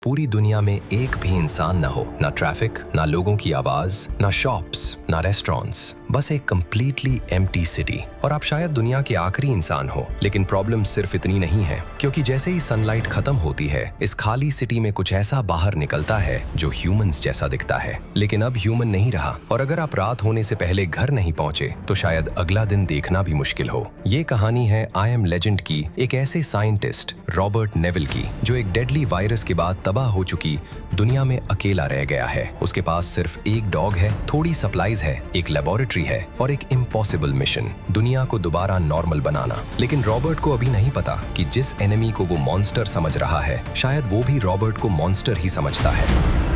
पूरी दुनिया में एक भी इंसान ना हो, ना ट्रैफिक, ना लोगों की आवाज, ना शॉप्स, ना रेस्टोरेंट्स, बस एक कंप्लीटली एम्प्टी सिटी। और आप शायद दुनिया के आखिरी इंसान हो, लेकिन प्रॉब्लम सिर्फ इतनी नहीं है, क्योंकि जैसे ही सनलाइट खत्म होती है, इस खाली सिटी में कुछ ऐसा बाहर निकलता है जो ह्यूमंस जैसा दिखता है। लेकिन अब ह्यूमन नहीं रहा, और अगर आप रात होने से पहले घर नहीं पहुंचे तो शायद अगला दिन देखना भी मुश्किल हो। ये कहानी है आई एम लेजेंड की, एक ऐसे साइंटिस्ट रॉबर्ट नेविल की, जो एक डेडली वायरस के बाद तबाह हो चुकी दुनिया में अकेला रह गया है। उसके पास सिर्फ एक डॉग है, थोड़ी सप्लाईज है, एक लेबोरेटरी है और एक इम्पॉसिबल मिशन, दुनिया को दोबारा नॉर्मल बनाना। लेकिन रॉबर्ट को अभी नहीं पता कि जिस एनिमी को वो मॉन्स्टर समझ रहा है, शायद वो भी रॉबर्ट को मॉन्स्टर ही समझता है।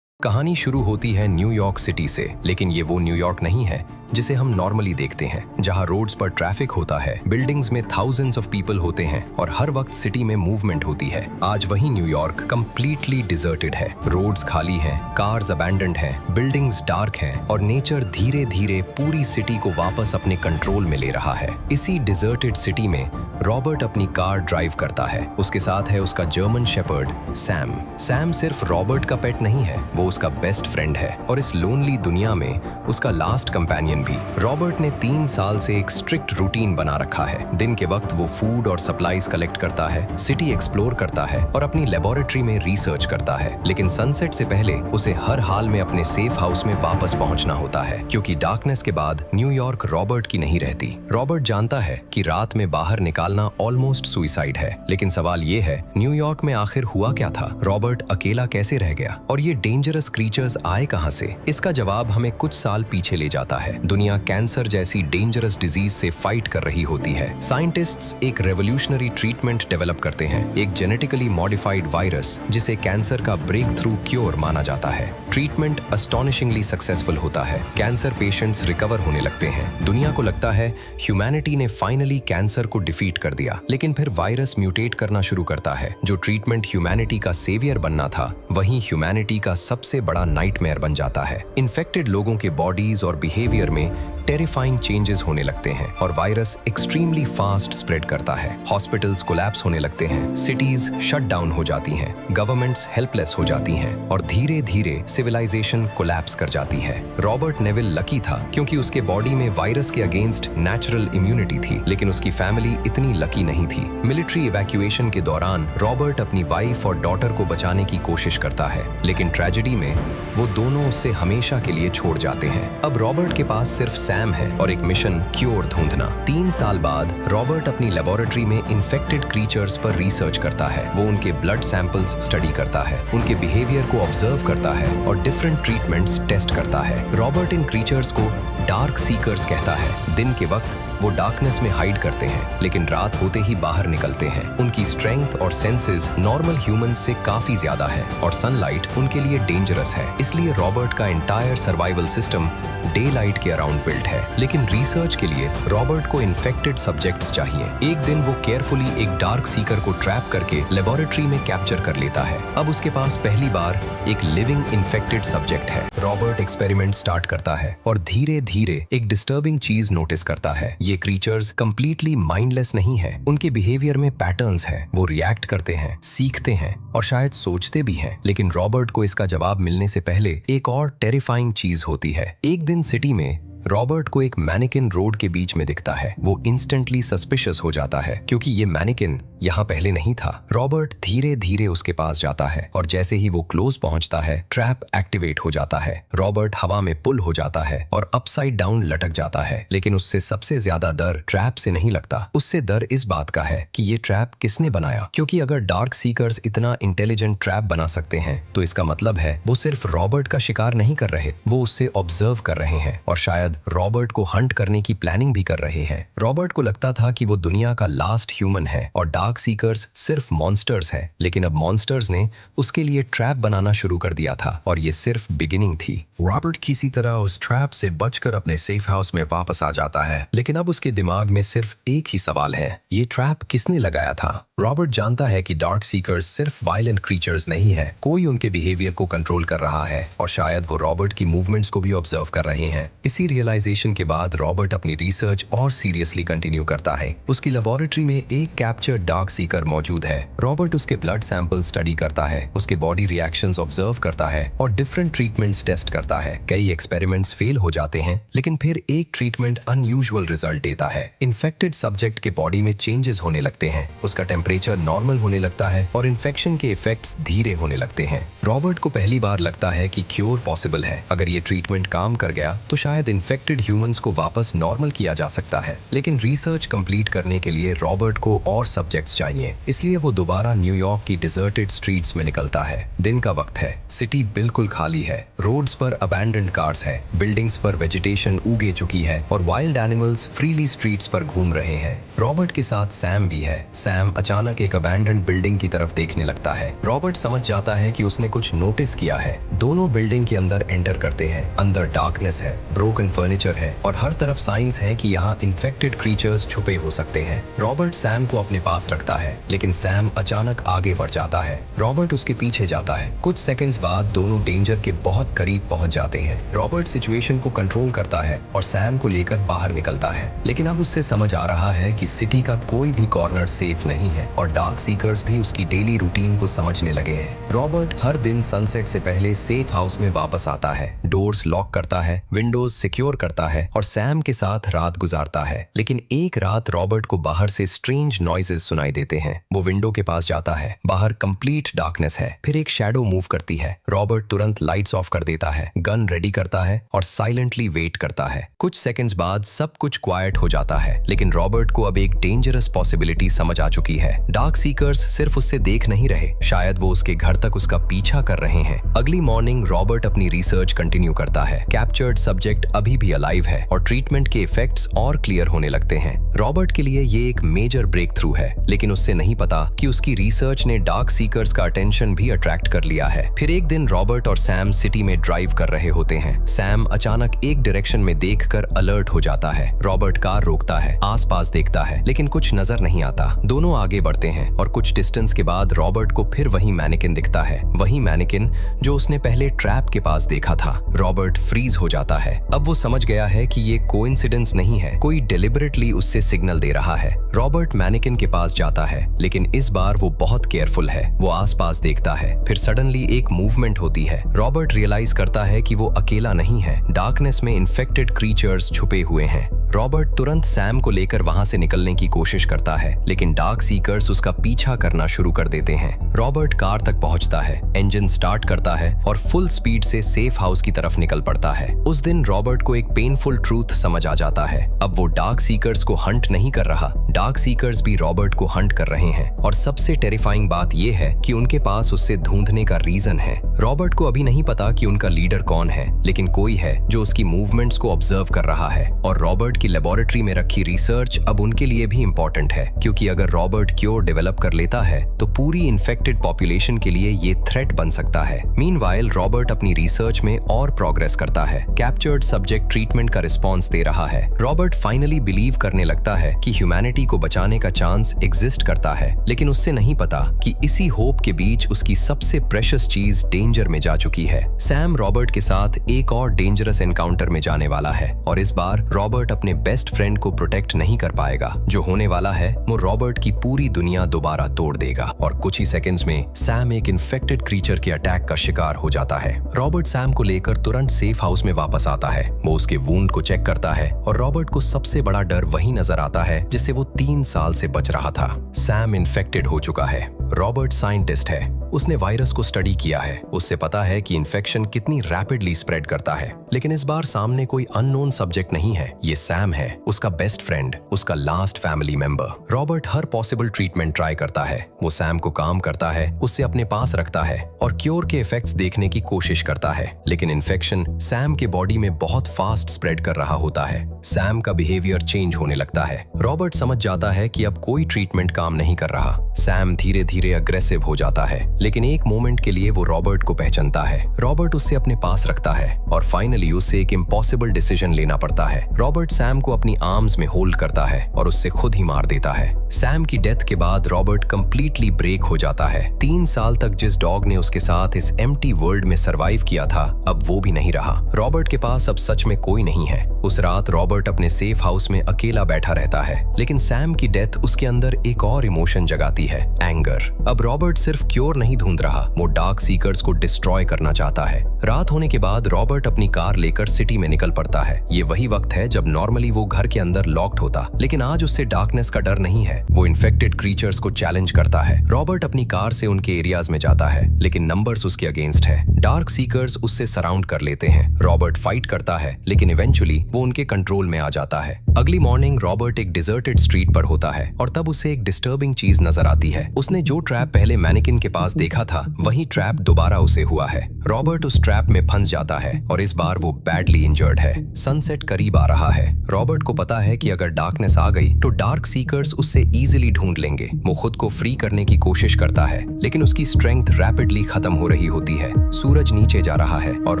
कहानी शुरू होती है न्यूयॉर्क सिटी से, लेकिन ये वो न्यूयॉर्क नहीं है जिसे हम नॉर्मली देखते हैं, जहां रोड्स पर ट्रैफिक होता है, बिल्डिंग्स में थाउजेंड्स ऑफ पीपल होते हैं और हर वक्त सिटी में मूवमेंट होती है। आज वही न्यूयॉर्क कंप्लीटली डिजर्टेड है, रोड्स खाली हैं, कार्स अबैंडन्ड हैं, बिल्डिंग्स डार्क हैं और नेचर धीरे धीरे पूरी सिटी को वापस अपने कंट्रोल में ले रहा है। इसी डिजर्टेड सिटी में रॉबर्ट अपनी कार ड्राइव करता है। उसके साथ है उसका जर्मन शेपर्ड सैम। सैम सिर्फ रॉबर्ट का पेट नहीं है, वो उसका बेस्ट फ्रेंड है और इस लोनली दुनिया में उसका लास्ट कंपेनियन भी। रॉबर्ट ने 3 साल से एक स्ट्रिक्ट रूटीन बना रखा है। दिन के वक्त वो फूड और सप्लाईज कलेक्ट करता है, सिटी एक्सप्लोर करता है और अपनी लेबोरेटरी में रिसर्च करता है। लेकिन सनसेट से पहले उसे हर हाल में अपने सेफ हाउस में वापस पहुंचना होता है, क्योंकि डार्कनेस के बाद न्यूयॉर्क रॉबर्ट की नहीं रहती। रॉबर्ट जानता है कि रात में बाहर निकालना ऑलमोस्ट सुइसाइड है, लेकिन सवाल ये है, न्यूयॉर्क में आखिर हुआ क्या था? रॉबर्ट अकेला कैसे रह गया? और ये डेंजरस क्रीचर्स आए कहां से? इसका जवाब हमें कुछ साल पीछे ले जाता है। दुनिया कैंसर जैसी डेंजरस डिजीज से फाइट कर रही होती है। साइंटिस्ट्स एक रेवोल्यूशनरी ट्रीटमेंट डेवलप करते हैं, एक जेनेटिकली मॉडिफाइड वायरस जिसे कैंसर का ब्रेक थ्रू क्योर माना जाता है। ट्रीटमेंट अस्टॉनिशिंगली सक्सेसफुल होता है, कैंसर पेशेंट्स रिकवर होने लगते हैं। दुनिया को लगता है ह्यूमैनिटी ने फाइनली कैंसर को डिफीट कर दिया, लेकिन फिर वायरस म्यूटेट करना शुरू करता है। जो ट्रीटमेंट ह्यूमैनिटी का सेवियर बनना था, वहीं ह्यूमैनिटी का सबसे बड़ा नाइटमेयर बन जाता है। इन्फेक्टेड लोगों के बॉडीज और बिहेवियर में टेरिफाइंग चेंजेस होने लगते हैं और वायरस एक्सट्रीमली फास्ट स्प्रेड करता है। हॉस्पिटल्स कोलैप्स होने लगते हैं, सिटीज शट डाउन हो जाती हैं, गवर्नमेंट्स हेल्पलेस हो जाती हैं और धीरे धीरे सिविलाइजेशन कोलैप्स कर जाती है। रॉबर्ट नेविल लकी था, क्योंकि उसके बॉडी में वायरस के अगेंस्ट नेचुरल इम्यूनिटी थी, लेकिन उसकी फैमिली इतनी लकी नहीं थी। मिलिट्री इवैक्यूएशन के दौरान रॉबर्ट अपनी वाइफ और डॉटर को बचाने की कोशिश करता है, लेकिन ट्रेजेडी में वो दोनों उससे हमेशा के लिए छोड़ जाते हैं। अब रॉबर्ट के पास सिर्फ सैम है और एक मिशन क्योर ढूंढना। 3 साल बाद रॉबर्ट अपनी लेबोरेटरी में इन्फेक्टेड क्रीचर्स पर रिसर्च करता है। वो उनके ब्लड सैंपल्स स्टडी करता है, उनके बिहेवियर को ऑब्जर्व करता है और डिफरेंट ट्रीटमेंट्स टेस्ट करता है। रॉबर्ट इन क्रीचर्स को डार्क सीकर्स कहता है। दिन के वक्त वो डार्कनेस में हाइड करते हैं, लेकिन रात होते ही बाहर निकलते हैं। उनकी स्ट्रेंथ और सेंसेस नॉर्मल ह्यूमंस से काफी ज्यादा है और सनलाइट उनके लिए डेंजरस है। इसलिए रॉबर्ट का entire survival system day light के अराउंड बिल्ट है। लेकिन रिसर्च के लिए रॉबर्ट को इन्फेक्टेड सब्जेक्ट्स चाहिए। एक दिन वो केयरफुली एक डार्क सीकर को ट्रैप करके लेबोरेटरी में कैप्चर कर लेता है। अब उसके पास पहली बार एक लिविंग इन्फेक्टेड सब्जेक्ट है। रॉबर्ट एक्सपेरिमेंट स्टार्ट करता है और धीरे धीरे एक डिस्टर्बिंग चीज नोटिस करता है। ये क्रीचर्स कंप्लीटली माइंडलेस नहीं है, उनके बिहेवियर में पैटर्न्स हैं। वो रिएक्ट करते हैं, सीखते हैं और शायद सोचते भी हैं। लेकिन रॉबर्ट को इसका जवाब मिलने से पहले एक और टेरिफाइंग चीज होती है। एक दिन सिटी में रॉबर्ट को एक मैनिकिन रोड के बीच में दिखता है। वो इंस्टेंटली सस्पिशियस हो जाता है, क्योंकि ये मैनिकिन यहाँ पहले नहीं था। रॉबर्ट धीरे धीरे उसके पास जाता है और जैसे ही वो क्लोज पहुंचता है, ट्रैप एक्टिवेट हो जाता है। रॉबर्ट हवा में पुल हो जाता है और अपसाइड डाउन लटक जाता है। लेकिन उससे सबसे ज्यादा डर ट्रैप से नहीं लगता, उससे डर इस बात का है कि ये ट्रैप किसने बनाया। क्योंकि अगर डार्क सीकर्स इतना इंटेलिजेंट ट्रैप बना सकते हैं, तो इसका मतलब है वो सिर्फ रॉबर्ट का शिकार नहीं कर रहे, वो उससे ऑब्जर्व कर रहे हैं और शायद रॉबर्ट को हंट करने की प्लानिंग भी कर रहे हैं। रॉबर्ट को लगता था कि वो दुनिया का लास्ट ह्यूमन है और डार्क डार्क सीकर्स सिर्फ मॉन्स्टर्स हैं, लेकिन अब मॉन्स्टर्स ने उसके लिए ट्रैप बनाना शुरू कर दिया था और ये सिर्फ बिगिनिंग थी। रॉबर्ट किसी तरह उस ट्रैप से बचकर अपने सेफ हाउस में वापस आ जाता है, लेकिन अब उसके दिमाग में सिर्फ एक ही सवाल है, ये ट्रैप किसने लगाया था? रॉबर्ट जानता है कि डार्क सीकर्स सिर्फ वायलेंट क्रीचर्स नहीं है, कोई उनके बिहेवियर को कंट्रोल कर रहा है और शायद वो रॉबर्ट की मूवमेंट्स को भी ऑब्जर्व कर रहे हैं। इसी रियलाइजेशन के बाद रॉबर्ट अपनी रिसर्च और सीरियसली कंटिन्यू करता है। उसकी लेबोरेटरी में एक कैप्चर्ड डार्क सीकर मौजूद है। रॉबर्ट उसके ब्लड सैंपल स्टडी करता है, उसके बॉडी रिएक्शंस ऑब्जर्व करता है और डिफरेंट ट्रीटमेंट्स टेस्ट करता है। कई एक्सपेरिमेंट्स फेल हो जाते हैं, लेकिन फिर एक ट्रीटमेंट अनयूजुअल रिजल्ट देता है। इन्फेक्टेड सब्जेक्ट के बॉडी में चेंजेस होने लगते हैं, उसका टेम्परेचर नॉर्मल होने लगता है और इन्फेक्शन के इफेक्ट्स धीरे होने लगते हैं। रॉबर्ट को पहली बार लगता है कि क्योर पॉसिबल है। अगर ये ट्रीटमेंट काम कर गया तो शायद इन्फेक्टेड ह्यूमंस को वापस नॉर्मल किया जा सकता है, लेकिन रिसर्च कंप्लीट करने के लिए रॉबर्ट को और सब्जेक्ट्स चाहिए। इसलिए वो दोबारा न्यूयॉर्क की डिजर्टेड स्ट्रीट्स में निकलता है। दिन का वक्त है, सिटी बिल्कुल खाली है, रोड्स पर अबैंडन्ड कार्स है, बिल्डिंग्स पर वेजिटेशन उगे चुकी है और वाइल्ड एनिमल्स फ्रीली स्ट्रीट्स पर घूम रहे हैं। रॉबर्ट के साथ सैम भी है। सैम अचानक एक अबैंडन्ड बिल्डिंग की तरफ देखने लगता है। रॉबर्ट समझ जाता है कि उसने कुछ नोटिस किया है। दोनों बिल्डिंग के अंदर एंटर करते हैं। अंदर डार्कनेस है, ब्रोकन फर्नीचर है और हर तरफ साइंस है कि यहाँ इन्फेक्टेड क्रीचर्स छुपे हो सकते हैं। रॉबर्ट सैम को अपने पास रखता है, लेकिन सैम अचानक आगे बढ़ जाता है। रॉबर्ट उसके पीछे जाता है। कुछ सेकंड्स बाद दोनों डेंजर के बहुत करीब पहुंच जाते हैं। रॉबर्ट सिचुएशन को कंट्रोल करता है और सैम को लेकर बाहर निकलता है, लेकिन अब उससे समझ आ रहा है कि सिटी का कोई भी कॉर्नर सेफ नहीं है और डार्क सीकर्स भी उसकी डेली रूटीन को समझने लगे हैं। रॉबर्ट हर दिन सनसेट से पहले सेफ हाउस में वापस आता है, डोर्स लॉक करता है, विंडोज सिक्योर करता है और सैम के साथ रात गुजारता है। लेकिन एक रात रॉबर्ट को बाहर से स्ट्रेंज नॉइजेस सुनाई देते हैं। वो विंडो के पास जाता है, बाहर कंप्लीट डार्कनेस है। फिर एक शैडो मूव करती है। रॉबर्ट तुरंत लाइट्स ऑफ कर देता है, गन रेडी करता है और साइलेंटली वेट करता है। कुछ सेकंड्स बाद सब कुछ क्वाइट हो जाता है, लेकिन रॉबर्ट को अब एक डेंजरस पॉसिबिलिटी समझ आ चुकी है। डार्क सीकर्स सिर्फ उससे देख नहीं रहे, शायद वो उसके घर तक उसका पीछा कर रहे हैं। अगली मॉर्निंग रॉबर्ट अपनी रिसर्च कंटिन्यू करता है। कैप्चर्ड सब्जेक्ट अभी भी अलाइव है और ट्रीटमेंट के इफेक्ट्स और क्लियर होने लगते हैं। रॉबर्ट के लिए ये एक मेजर ब्रेक थ्रू है, लेकिन उससे नहीं पता कि उसकी रिसर्च ने डार्क सीकर्स का अटेंशन भी अट्रैक्ट कर लिया है। फिर एक दिन रॉबर्ट और सैम सिटी में ड्राइव कर रहे होते हैं। सैम अचानक एक डायरेक्शन में देखकर अलर्ट हो जाता है। रॉबर्ट कार रोकता है, आसपास देखता है, लेकिन कुछ नजर नहीं आता। दोनों आगे बढ़ते हैं और कुछ डिस्टेंस के बाद रॉबर्ट को फिर वही मैनिकिन दिखता है, वही मैनिकिन जो उसने पहले ट्रैप के पास देखा था। रॉबर्ट फ्रीज हो जाता है। अब वो समझ गया है कि ये कोइंसिडेंस नहीं है, कोई डेलिबरेटली उससे सिग्नल दे रहा है। रॉबर्ट मैनिकिन के पास जाता है, लेकिन इस बार वो बहुत केयरफुल है। वो आसपास देखता है, फिर सडनली एक मूवमेंट होती है। रॉबर्ट रियलाइज करता है कि वो अकेला नहीं है, डार्कनेस में इन्फेक्टेड क्रीचर्स छुपे हुए हैं। रॉबर्ट तुरंत सैम को लेकर वहां से निकलने की कोशिश करता है, लेकिन डार्क सीकर्स उसका पीछा करना शुरू कर देते हैं। रॉबर्ट कार तक पहुंचता है, इंजन स्टार्ट करता है और फुल स्पीड से सेफ हाउस की तरफ निकल पड़ता है। उस दिन रॉबर्ट को एक पेनफुल ट्रूथ समझ आ जाता है। अब वो डार्क सीकर्स को हंट नहीं कर रहा, डार्क सीकर्स भी रॉबर्ट को हंट कर रहे हैं। और सबसे टेरिफाइंग बात यह है कि उनके पास उससे ढूंढने का रीजन है। रॉबर्ट को अभी नहीं पता कि उनका लीडर कौन है, लेकिन कोई है जो उसकी मूवमेंट्स को ऑब्जर्व कर रहा है। और रॉबर्ट की लेबोरेटरी में रखी रिसर्च अब उनके लिए भी इंपॉर्टेंट है, क्योंकि अगर रॉबर्ट क्योर डेवलप कर लेता है तो पूरी इन्फेक्टेड पॉपुलेशन के लिए ये थ्रेट बन सकता है। मीनवाइल रॉबर्ट अपनी रिसर्च में और प्रोग्रेस करता है। कैप्चर्ड सब्जेक्ट ट्रीटमेंट का रिस्पॉन्स दे रहा है। रॉबर्ट फाइनली बिलीव करने लगता है कि ह्यूमैनिटी को बचाने का चांस एग्जिस्ट करता है, लेकिन उससे नहीं पता कि इसी होप के बीच उसकी सबसे प्रेशियस चीज डेंजर में जा चुकी है। सैम रॉबर्ट के साथ एक और डेंजरस एनकाउंटर में जाने वाला है और इस बार रॉबर्ट अपने बेस्ट फ्रेंड को प्रोटेक्ट नहीं कर पाएगा। जो होने वाला है वो रॉबर्ट की पूरी दुनिया दोबारा तोड़ देगा और कुछ ही सेकंड्स में सैम एक इन्फेक्टेड क्रीचर के अटैक का शिकार हो जाता है। रॉबर्ट सैम को लेकर तुरंत सेफ हाउस में वापस आता है। वो उसके वूंड को चेक करता है और रॉबर्ट को सबसे बड़ा डर वही नजर आता है जिससे वो 3 साल से बच रहा था। सैम इन्फेक्टेड हो चुका है, रॉबर्ट साइंटिस्ट है, उसने वायरस को स्टडी किया है, उससे पता है कि इन्फेक्शन कितनी रैपिडली स्प्रेड करता है। लेकिन इस बार सामने कोई अननोन सब्जेक्ट नहीं है, ये सैम है, उसका बेस्ट फ्रेंड, उसका लास्ट फैमिली मेंबर। रॉबर्ट हर पॉसिबल ट्रीटमेंट ट्राई करता है, वो सैम को काम करता है, उससे अपने पास रखता है और क्योर के इफेक्ट्स देखने की कोशिश करता है। लेकिन इन्फेक्शन सैम के बॉडी में बहुत फास्ट स्प्रेड कर रहा होता है। सैम का बिहेवियर चेंज होने लगता है। रॉबर्ट समझ जाता है कि अब कोई ट्रीटमेंट काम नहीं कर रहा। सैम धीरे धीरे अग्रेसिव हो जाता है, लेकिन एक मोमेंट के लिए वो रॉबर्ट को पहचानता है। रॉबर्ट उससे अपने पास रखता है और फाइनली उससे एक इम्पॉसिबल डिसीजन लेना पड़ता है। रॉबर्ट सैम को अपनी आर्म्स में होल्ड करता है और उससे खुद ही मार देता है। सैम की डेथ के बाद रॉबर्ट कंप्लीटली ब्रेक हो जाता है। 3 साल तक जिस डॉग ने उसके साथ इस एम्प्टी वर्ल्ड में सरवाइव किया था, अब वो भी नहीं रहा। रॉबर्ट के पास अब सच में कोई नहीं है। उस रात रॉबर्ट अपने सेफ हाउस में अकेला बैठा रहता है, लेकिन सैम की डेथ उसके अंदर एक और इमोशन जगाती है, एंगर। अब रॉबर्ट सिर्फ क्योर नहीं ढूंढ रहा, वो डार्क सीकर्स को डिस्ट्रॉय करना चाहता है। रात होने के बाद रॉबर्ट अपनी कार लेकर सिटी में निकल पड़ता है। ये वही वक्त है जब नॉर्मली वो घर के अंदर लॉक्ड होता, लेकिन आज उससे डार्कनेस का डर नहीं है। वो इन्फेक्टेड क्रीचर्स को चैलेंज करता है। रॉबर्ट अपनी कार से उनके एरियाज में जाता है, लेकिन नंबर्स उसके अगेंस्ट है। डार्क सीकर्स उससे सराउंड कर लेते हैं। रॉबर्ट फाइट करता है, लेकिन इवेंचुअली वो उनके कंट्रोल में आ जाता है। अगली मॉर्निंग रॉबर्ट एक डिजर्टेड स्ट्रीट पर होता है और तब उसे एक डिस्टर्बिंग चीज नजर आती है। उसने जो ट्रैप पहले मैनिकिन के पास देखा था, वही ट्रैप दोबारा उसे हुआ है। रॉबर्ट उस ट्रैप में फंस जाता है और इस बार वो बैडली इंजर्ड है। सनसेट करीब आ रहा है। रॉबर्ट को पता है कि अगर डार्कनेस आ गई तो डार्क सीकर्स उससे इजीली ढूंढ लेंगे। वो खुद को फ्री करने की कोशिश करता है, लेकिन उसकी स्ट्रेंथ रैपिडली खत्म हो रही होती है। सूरज नीचे जा रहा है और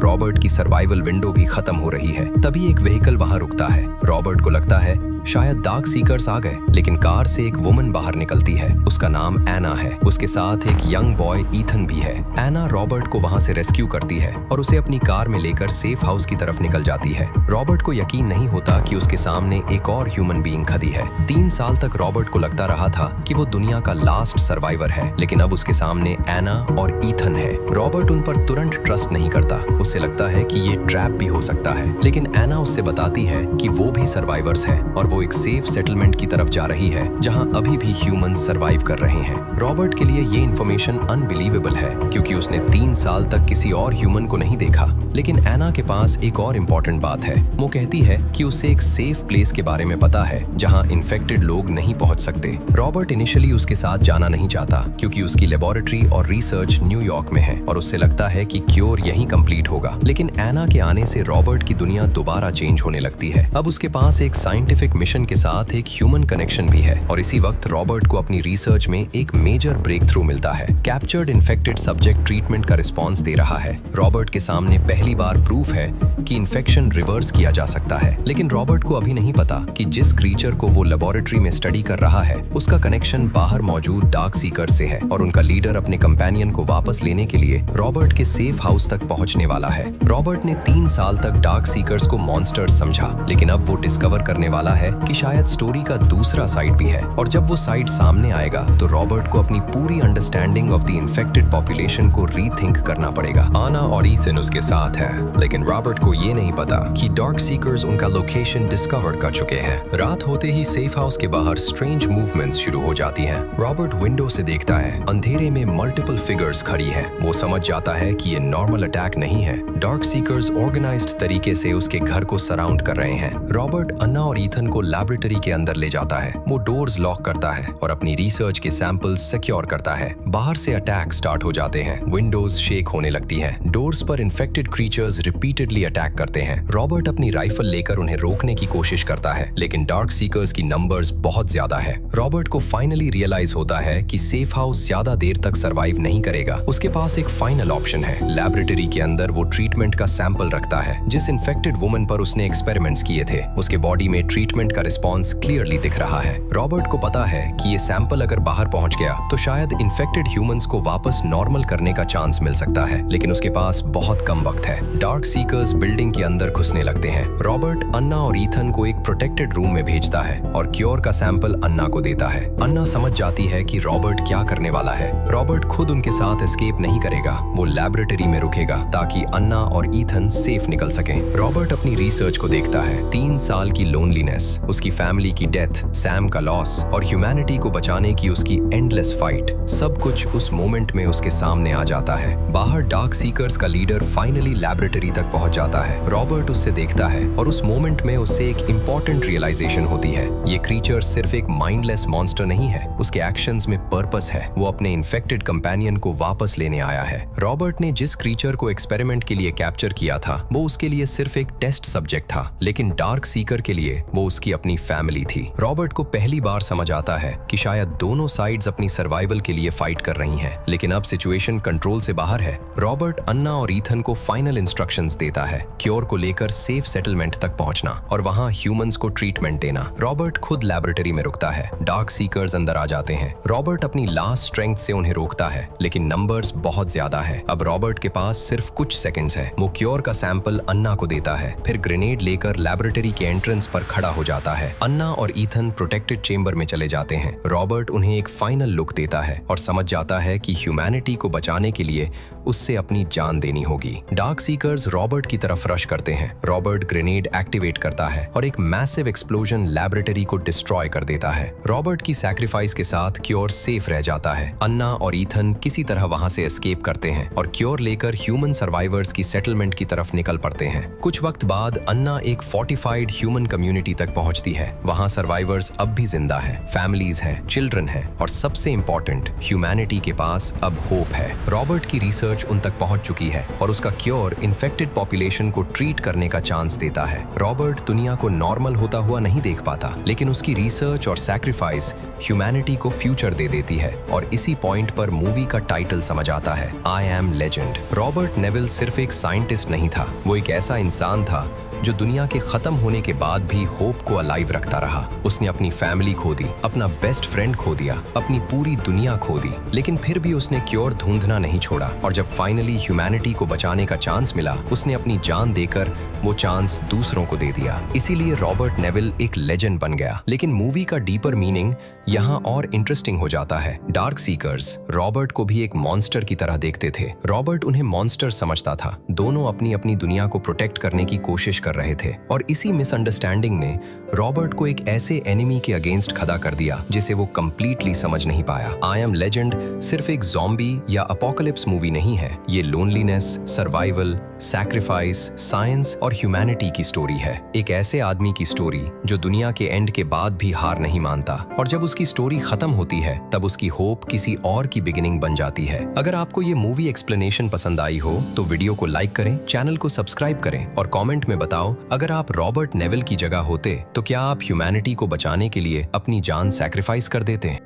रॉबर्ट की सर्वाइवल विंडो भी खत्म हो रही है। तभी एक व्हीकल वहां रुकता है। रॉबर्ट को लगता है शायद डार्क सीकर्स आ गए, लेकिन कार से एक वुमन बाहर निकलती है। उसका नाम एना है। उसके साथ एक यंग बॉय ईथन भी है। एना रॉबर्ट को वहां से रेस्क्यू करती है और उसे अपनी कार में लेकर सेफ हाउस की तरफ निकल जाती है। रॉबर्ट को यकीन नहीं होता कि उसके सामने एक और ह्यूमन बीइंग खड़ी है। 3 साल तक रॉबर्ट को लगता रहा था कि वो दुनिया का लास्ट सर्वाइवर है, लेकिन अब उसके सामने एना और ईथन है। रॉबर्ट उन पर तुरंत ट्रस्ट नहीं करता। उससे लगता है कि ये ट्रैप भी हो सकता है, लेकिन एना उससे बताती है कि वो भी सर्वाइवर्स है और वो एक सेफ सेटलमेंट की तरफ जा रही है जहां अभी भी ह्यूमंस सर्वाइव कर रहे हैं। रॉबर्ट के लिए ये इन्फॉर्मेशन अनबिलीवेबल है, क्योंकि उसने 3 साल तक किसी और ह्यूमन को नहीं देखा। लेकिन एना के पास एक और इम्पोर्टेंट बात है। वो कहती है कि उसे एक सेफ प्लेस के बारे में पता है जहां इन्फेक्टेड लोग नहीं पहुंच सकते। रॉबर्ट इनिशियली उसके साथ जाना नहीं चाहता, क्योंकि उसकी लेबोरेटरी और रिसर्च न्यूयॉर्क में है और उससे लगता है कि क्योर यहीं कंप्लीट होगा। लेकिन एना के आने से रॉबर्ट की दुनिया दोबारा चेंज होने लगती है। अब उसके पास एक साइंटिफिक मिशन के साथ एक ह्यूमन कनेक्शन भी है और इसी वक्त रॉबर्ट को अपनी रिसर्च में एक मेजर ब्रेक थ्रू मिलता है। कैप्चर्ड इन्फेक्टेड सब्जेक्ट ट्रीटमेंट का रिस्पॉन्स दे रहा है। रॉबर्ट के सामने पहली बार प्रूफ है कि इन्फेक्शन रिवर्स किया जा सकता है। लेकिन रॉबर्ट को अभी नहीं पता कि जिस क्रीचर को वो लेबोरेटरी में स्टडी कर रहा है, उसका कनेक्शन बाहर मौजूद डार्क सीकर से है और उनका लीडर अपने कंपेनियन को वापस लेने के लिए रॉबर्ट के सेफ हाउस तक पहुंचने वाला है। रॉबर्ट ने 3 साल तक डार्क सीकर्स को मॉन्स्टर्स समझा, लेकिन अब वो डिस्कवर करने वाला है कि शायद स्टोरी का दूसरा साइड भी है। और जब वो साइड सामने आएगा तो रॉबर्ट को अपनी पूरी understanding of the infected population को रीथिंक करना पड़ेगा। आना और ईथन उसके साथ है, लेकिन रॉबर्ट को ये नहीं पता कि डार्क सीकर्स उनका लोकेशन डिस्कवर कर चुके हैं। रात होते ही सेफ हाउस के बाहर स्ट्रेंज मूवमेंट्स शुरू हो जाती हैं। रॉबर्ट विंडो से देखता है, अंधेरे में मल्टीपल फिगर्स खड़ी हैं। वो समझ जाता है कि ये नॉर्मल अटैक नहीं है। डार्क सीकर्स ऑर्गेनाइज्ड तरीके से उसके घर को सराउंड कर रहे हैं। रॉबर्ट अन्ना और ईथन को लैबोरेटरी के अंदर ले जाता है। वो डोर्स लॉक करता है और अपनी रिसर्च के सैंपल्स सिक्योर करता है। बाहर से अटैक स्टार्ट हो जाते हैं। विंडोज शेक होने लगती हैं। डोर्स पर इन्फेक्टेड क्रीचर्स रिपीटेडली अटैक करते हैं। रॉबर्ट अपनी राइफल लेकर उन्हें रोकने की कोशिश करता है, लेकिन डार्क सीकर्स की नंबर्स बहुत ज्यादा है। रॉबर्ट को फाइनली रियलाइज होता है कि सेफ हाउस ज्यादा देर तक सरवाइव नहीं करेगा। उसके पास एक फाइनल ऑप्शन है। लैबोरेटरी के अंदर वो ट्रीटमेंट का सैंपल रखता है जिस इन्फेक्टेड वुमन पर उसने एक्सपेरिमेंट्स किए थे। उसके बॉडी में ट्रीटमेंट का रिस्पॉन्स क्लियरली दिख रहा है। रॉबर्ट को पता है कि ये सैंपल अगर बाहर पहुंच गया तो शायद इन्फेक्टेड ह्यूमंस को वापस नॉर्मल करने का चांस मिल सकता है, लेकिन उसके पास बहुत कम वक्त है। डार्क सीकर्स बिल्डिंग के अंदर घुसने लगते हैं। रॉबर्ट अन्ना और ईथन को एक प्रोटेक्टेड रूम में भेजता है और क्योर का सैंपल अन्ना को देता है। अन्ना समझ जाती है कि रॉबर्ट क्या करने वाला है। रॉबर्ट खुद उनके साथ एस्केप नहीं करेगा, वो लैबोरेटरी में रुकेगा ताकि अन्ना और ईथन सेफ निकल सके। रॉबर्ट अपनी रिसर्च को देखता है। 3 साल की लोनलीनेस, उसकी फैमिली की डेथ, सैम का लॉस और ह्यूमैनिटी को बचाने की उसकी एंडलेस फाइट, सब कुछ उस मोमेंट में उसके सामने आ जाता है। बाहर डार्क सीकर्स का लीडर फाइनली लैबोरेटरी तक पहुंच जाता है। रॉबर्ट उससे देखता है और उस मोमेंट में उससे एक इंपॉर्टेंट रियलाइजेशन होती है। ये क्रीचर सिर्फ एक माइंडलेस मॉन्स्टर नहीं है, उसके एक्शंस में पर्पस है। वो अपने इन्फेक्टेड कंपेनियन को वापस लेने आया है। रॉबर्ट ने जिस क्रीचर को एक्सपेरिमेंट के लिए कैप्चर किया था वो उसके लिए सिर्फ एक टेस्ट सब्जेक्ट था, लेकिन डार्क सीकर के लिए वो उसकी अपनी फैमिली थी। रॉबर्ट को पहली बार समझ आता है कि शायद दोनों साइड्स अपनी सर्वाइवल के लिए फाइट कर रही हैं, लेकिन अब सिचुएशन कंट्रोल से बाहर है। रॉबर्ट अन्ना और ईथन को फाइनल इंस्ट्रक्शंस देता है, क्योर को लेकर सेफ सेटलमेंट तक पहुंचना और वहां ह्यूमंस को ट्रीटमेंट देना। रॉबर्ट खुद लैबोरेटरी में रुकता है। डार्क सीकर्स अंदर आ जाते हैं। रॉबर्ट अपनी लास्ट स्ट्रेंथ से उन्हें रोकता है, लेकिन नंबर्स बहुत ज्यादा है। अब रॉबर्ट के पास सिर्फ कुछ सेकंड्स है। वो क्योर का सैंपल अन्ना को देता है, फिर ग्रेनेड लेकर लैबोरेटरी के एंट्रेंस पर खड़ा हो जाता है। अन्ना और ईथन प्रोटेक्टेड चेंबर में चले जाते हैं। रॉबर्ट उन्हें एक फाइनल लुक देता है और समझ जाता है कि ह्यूमैनिटी को बचाने के लिए उससे अपनी जान देनी होगी। डार्क सीकर्स रॉबर्ट की तरफ रश करते हैं। रॉबर्ट ग्रेनेड एक्टिवेट करता है और एक मैसिव एक्सप्लोजन लैबोरेटरी को डिस्ट्रॉय कर देता है। रॉबर्ट की सैक्रिफाइस के साथ क्योर सेफ रह जाता है। अन्ना और ईथन किसी तरह वहां से एस्केप करते हैं और क्योर लेकर ह्यूमन सर्वाइवर्स की सेटलमेंट की तरफ निकल पड़ते हैं। कुछ वक्त बाद अन्ना एक फोर्टिफाइड ह्यूमन कम्युनिटी तक पहुंचती है। वहां सर्वाइवर्स अब भी जिंदा हैं, फैमिलीज हैं, चिल्ड्रन हैं और सबसे इंपॉर्टेंट, ह्यूमैनिटी के पास अब होप है। रॉबर्ट की रिसर्च उन तक पहुंच चुकी है और उसका क्योर इन्फेक्टेड पॉपुलेशन को ट्रीट करने का चांस देता है। रॉबर्ट दुनिया को नॉर्मल होता हुआ नहीं देख पाता, लेकिन उसकी रिसर्च और सैक्रिफाइस ह्यूमैनिटी को फ्यूचर दे देती है और इसी पॉइंट पर मूवी का टाइटल समझ आता है, I am legend. Robert Neville सिर्फ एक साइंटिस्ट नहीं था, वो एक ऐसा इंसान था जो दुनिया के खत्म होने के बाद भी होप को अलाइव रखता रहा। उसने अपनी फैमिली खो दी, अपना बेस्ट फ्रेंड खो दिया, अपनी पूरी दुनिया खो दी, लेकिन फिर भी उसने क्योर ढूंढना नहीं छोड़ा और जब फाइनली ह्यूमैनिटी को बचाने का चांस मिला, उसने अपनी जान देकर वो चांस दूसरों को दे दिया। इसीलिए रॉबर्ट नेविल एक लेजेंड बन गया। लेकिन मूवी का डीपर मीनिंग यहाँ और इंटरेस्टिंग हो जाता है। डार्क सीकर्स रॉबर्ट को भी एक मॉन्स्टर की तरह देखते थे। रॉबर्ट उन्हें मॉन्स्टर समझता था। दोनों अपनी अपनी दुनिया को प्रोटेक्ट करने की कोशिश कर रहे थे और इसी मिसअंडरस्टैंडिंग ने रॉबर्ट को एक ऐसे एनिमी के अगेंस्ट खड़ा कर दिया जिसे वो कंप्लीटली समझ नहीं पाया। आई एम लेजेंड सिर्फ एक ज़ॉम्बी या अपोकलिप्स मूवी नहीं है, ये लोनलीनेस, सर्वाइवल, सैक्रिफाइस, साइंस और ह्यूमैनिटी की स्टोरी है। एक ऐसे आदमी की स्टोरी जो दुनिया के एंड के बाद भी हार नहीं मानता और जब उसकी स्टोरी खत्म होती है तब उसकी होप किसी और की बिगिनिंग बन जाती है। अगर आपको ये मूवी एक्सप्लेनेशन पसंद आई हो तो वीडियो को लाइक करें, चैनल को सब्सक्राइब करें और कमेंट में बताओ, अगर आप रॉबर्ट नेविल की जगह होते तो क्या आप ह्यूमैनिटी को बचाने के लिए अपनी जान सैक्रिफाइस कर देते?